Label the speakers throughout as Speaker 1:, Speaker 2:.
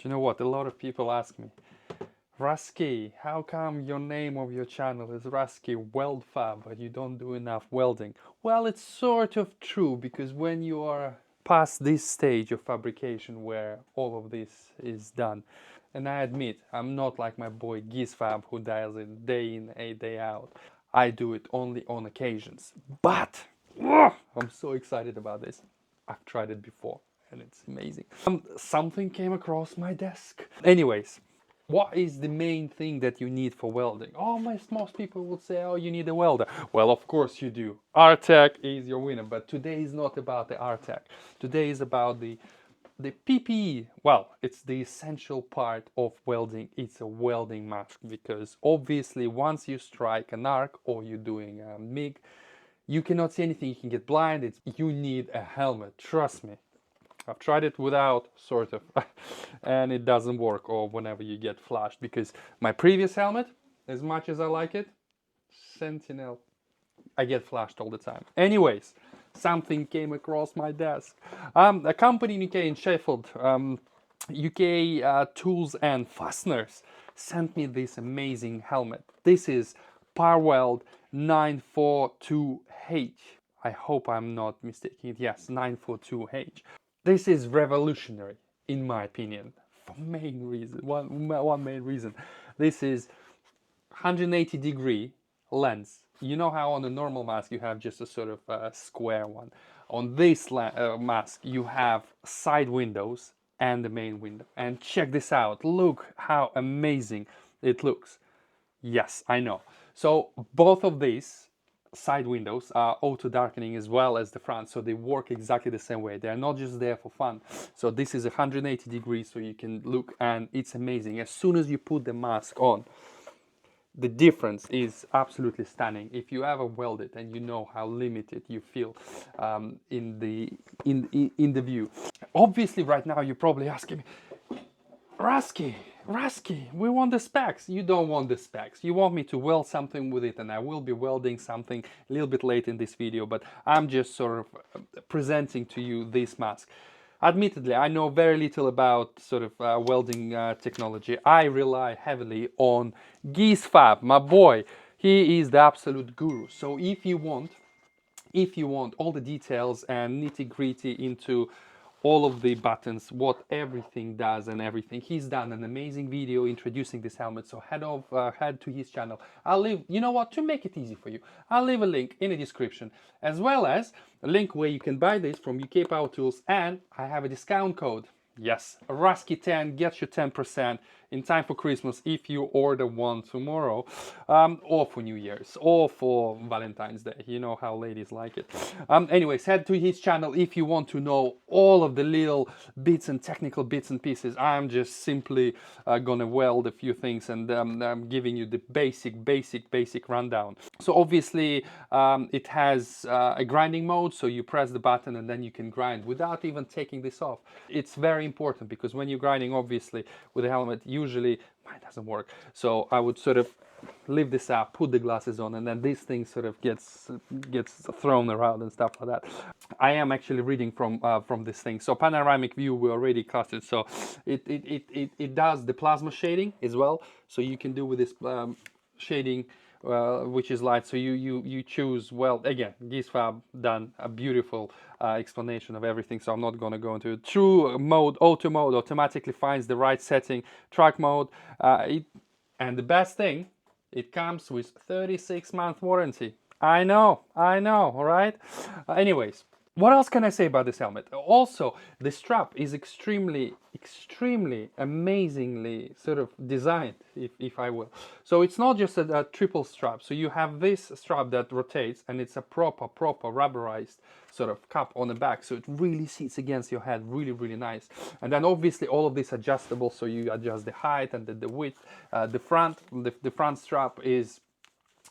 Speaker 1: Do you know what? A lot of people ask me, Rusky, how come your name of your channel is RuskiWeldFab, but you don't do enough welding? Well, it's sort of true, because when you are past this stage of fabrication where all of this is done, and I admit, I'm not like my boy GizFab who dials it day in, day out. I do it only on occasions. But I'm so excited about this. I've tried it before and it's amazing. Something came across my desk. Anyways, what is the main thing that you need for welding? Oh, most people will say, oh, you need a welder. Well, of course you do. RTech is your winner, but today is not about the RTech. Today is about the PPE. Well, it's the essential part of welding. It's a welding mask, because obviously once you strike an arc or you're doing a MIG, you cannot see anything. You can get blinded. You need a helmet. Trust me. I've tried it without, sort of, and it doesn't work, or whenever you get flashed, because my previous helmet, as much as I like it, Sentinel, I get flashed all the time. Anyways, something came across my desk. A company in UK, in Sheffield, UK Tools and Fasteners, sent me this amazing helmet. This is Parweld 942H. I hope I'm not mistaking it. Yes, 942H. This is revolutionary, in my opinion, for main reason. One main reason. This is 180-degree lens. You know how on a normal mask you have just a sort of square one. On this mask you have side windows and the main window. And check this out. Look how amazing it looks. Yes, I know. So both of these side windows are auto darkening as well as the front, so they work exactly the same way. They are not just there for fun. So this is 180 degrees, so you can look, and it's amazing. As soon as you put the mask on, the difference is absolutely stunning. If you ever welded and you know how limited you feel in the view. Obviously right now you're probably asking me, Rusky, we want the specs. You don't want the specs. You want me to weld something with it, and I will be welding something a little bit late in this video, but I'm just sort of presenting to you this mask. Admittedly, I know very little about sort of welding technology. I rely heavily on GizFab, my boy. He is the absolute guru. So if you want all the details and nitty-gritty into all of the buttons, what everything does and everything, he's done an amazing video introducing this helmet. So head to his channel. I'll leave, you know what, to make it easy for you, I'll leave a link in the description, as well as a link where you can buy this from UK Power Tools, and I have a discount code. Yes, Rusky10 gets you 10% in time for Christmas if you order one tomorrow, or for New Year's, or for Valentine's Day. You know how ladies like it. Anyways, head to his channel if you want to know all of the little bits and technical bits and pieces. I'm just simply gonna weld a few things, and I'm giving you the basic rundown. So obviously it has a grinding mode, so you press the button and then you can grind without even taking this off. It's very important, because when you're grinding, obviously with a helmet, usually mine doesn't work. So I would sort of leave this up, put the glasses on, and then this thing sort of gets thrown around and stuff like that. I am actually reading from this thing. So panoramic view, we already clustered. So it does the plasma shading as well. So you can do with this shading, which is light. So you choose, well, again, GizFab done a beautiful explanation of everything, so I'm not going to go into it. True mode, auto mode, automatically finds the right setting. Track mode, and the best thing, it comes with 36-month warranty. I know, all right? Anyways, what else can I say about this helmet? Also, the strap is extremely amazingly sort of designed, if I will. So it's not just a triple strap. So you have this strap that rotates, and it's a proper rubberized sort of cup on the back. So it really sits against your head, really nice. And then obviously all of this adjustable, so you adjust the height and the width. The front strap is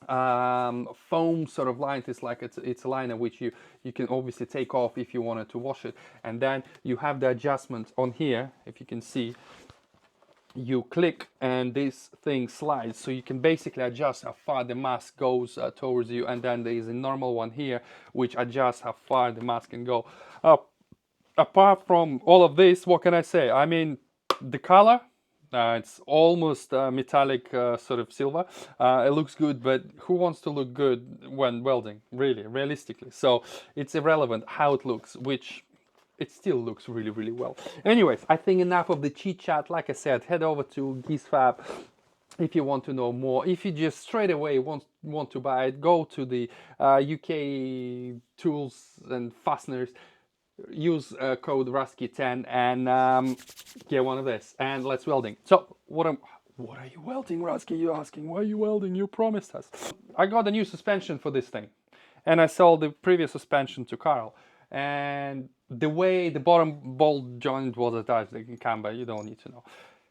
Speaker 1: foam sort of line. It's like it's a liner which you can obviously take off if you wanted to wash it, and then you have the adjustment on here. If you can see, you click and this thing slides, so you can basically adjust how far the mask goes towards you, and then there is a normal one here which adjusts how far the mask can go. Apart from all of this, what can I say? I mean, The color, it's almost metallic sort of silver. It looks good, but who wants to look good when welding, really, realistically? So it's irrelevant how it looks, which it still looks really, really well. Anyways, I think enough of the chit chat. Like I said, head over to RuskiWeldFab if you want to know more. If you just straight away want to buy it, go to the UK tools and fasteners, use code Rusky10 and get one of this, and let's welding. So what are you welding, Rusky? You're asking, why are you welding? You promised us. I got a new suspension for this thing, and I sold the previous suspension to Carl, and the way the bottom bolt joint was attached in camber, you don't need to know.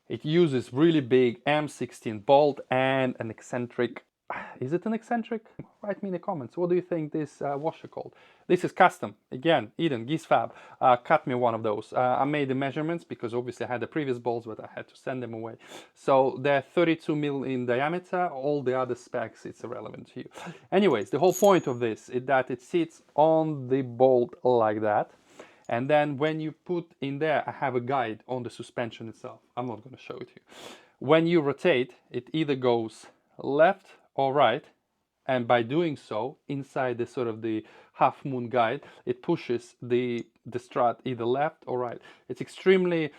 Speaker 1: It uses really big M16 bolt and an eccentric. Is it an eccentric? Write me in the comments. What do you think this washer called? This is custom. Again, Eden, RuskiWeldFab, cut me one of those. I made the measurements because obviously I had the previous bolts, but I had to send them away. So they're 32 mil in diameter. All the other specs, it's irrelevant to you. Anyways, the whole point of this is that it sits on the bolt like that. And then when you put in there, I have a guide on the suspension itself. I'm not going to show it to you. When you rotate, it either goes left or right, and by doing so, inside the sort of the half moon guide, it pushes the strut either left or right. It's extremely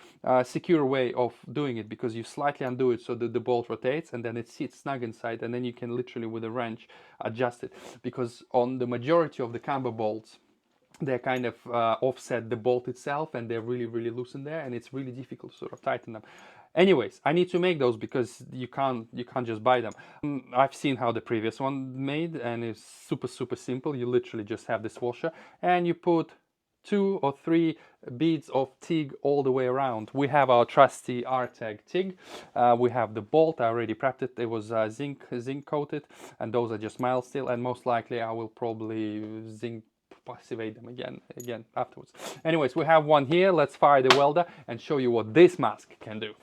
Speaker 1: secure way of doing it, because you slightly undo it so that the bolt rotates, and then it sits snug inside, and then you can literally with a wrench adjust it. Because on the majority of the camber bolts, they kind of offset the bolt itself, and they're really, really loose in there, and it's really difficult to sort of tighten them. Anyways, I need to make those because you can't just buy them. I've seen how the previous one made, and it's super, super simple. You literally just have this washer, and you put 2 or 3 beads of TIG all the way around. We have our trusty R-Tag TIG. We have the bolt. I already prepped it. It was zinc coated, and those are just mild steel, and most likely I will probably zinc passivate them again afterwards. Anyways, we have one here. Let's fire the welder and show you what this mask can do.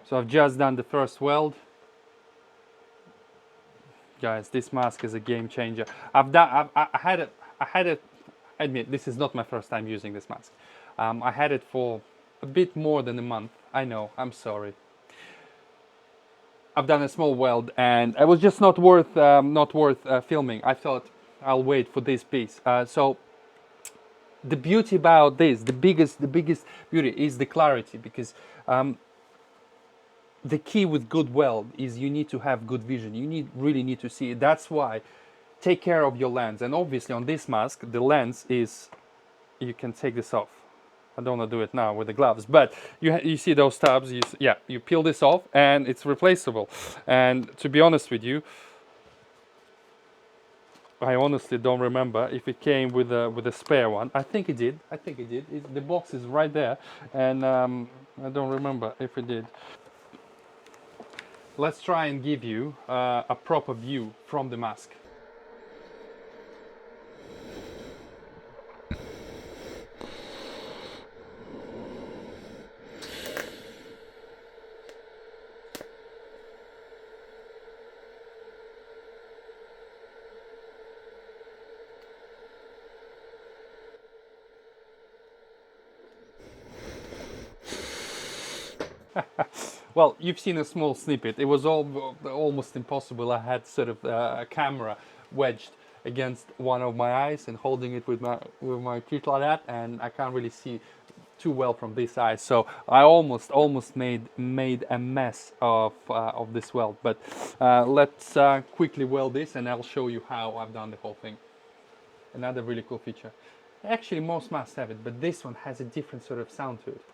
Speaker 1: So I've just done the first weld. Guys, this mask is a game changer. I had it, admit, this is not my first time using this mask. I had it for a bit more than a month. I know, I'm sorry. I've done a small weld, and it was just not worth filming. I thought I'll wait for this piece. So the beauty about this, the biggest beauty is the clarity, because the key with good weld is you need to have good vision. You really need to see it. That's why take care of your lens. And obviously on this mask, the lens is, you can take this off. I don't want to do it now with the gloves, but you see those tabs. You peel this off, and it's replaceable. And to be honest with you, I honestly don't remember if it came with a spare one. I think it did. The box is right there, and I don't remember if it did. Let's try and give you a proper view from the mask. Well, you've seen a small snippet. It was almost impossible. I had sort of a camera wedged against one of my eyes and holding it with my teeth like that, and I can't really see too well from this eye. So I almost made a mess of this weld. But let's quickly weld this, and I'll show you how I've done the whole thing. Another really cool feature. Actually, most masks have it, but this one has a different sort of sound to it.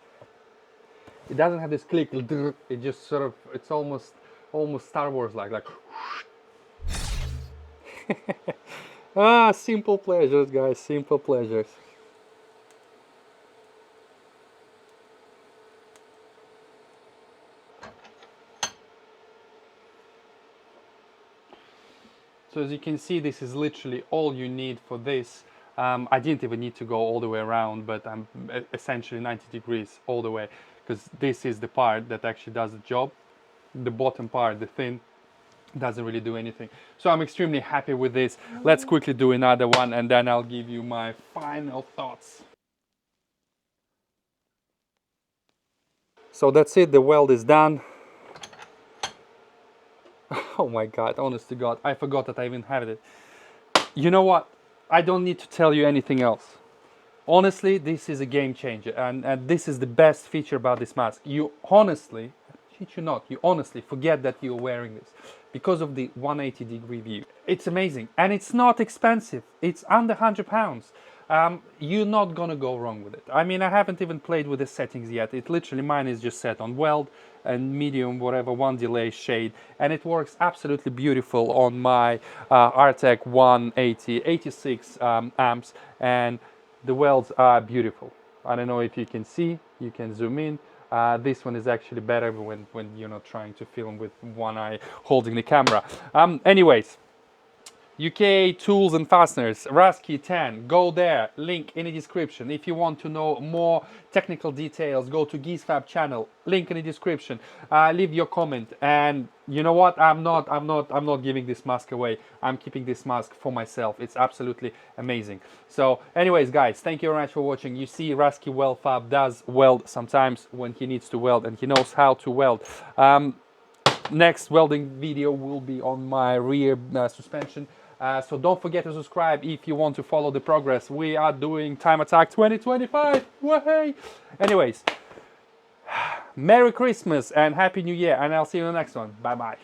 Speaker 1: It doesn't have this click. It just sort of, it's almost Star Wars like. Simple pleasures, guys. Simple pleasures. So as you can see, this is literally all you need for this. I didn't even need to go all the way around, but I'm essentially 90 degrees all the way, because this is the part that actually does the job. The bottom part, the thin, doesn't really do anything. So I'm extremely happy with this. Let's quickly do another one, and then I'll give you my final thoughts. So that's it, the weld is done. Oh my god, honest to god, I forgot that I even had it. You know what? I don't need to tell you anything else. Honestly, this is a game changer, and this is the best feature about this mask. You honestly, shit you not, you honestly forget that you're wearing this because of the 180-degree view. It's amazing, and it's not expensive. It's under £100. You're not gonna go wrong with it. I mean, I haven't even played with the settings yet. It literally, mine is just set on weld and medium, whatever, one delay, shade, and it works absolutely beautiful on my RTEC 180, 86 amps, and the welds are beautiful. I don't know if you can see, you can zoom in. This one is actually better when you're not trying to film with one eye holding the camera. Anyways, UK Tools and Fasteners, Rusky 10, go there, link in the description. If you want to know more technical details, go to GeezeFab channel, link in the description. Leave your comment, and you know what, I'm not giving this mask away. I'm keeping this mask for myself. It's absolutely amazing. So anyways guys, thank you very much for watching. You see, RuskiWeldFab does weld sometimes when he needs to weld, and he knows how to weld. Next welding video will be on my rear suspension. So don't forget to subscribe if you want to follow the progress. We are doing Time Attack 2025. Way! Anyways, Merry Christmas and Happy New Year, and I'll see you in the next one. Bye bye.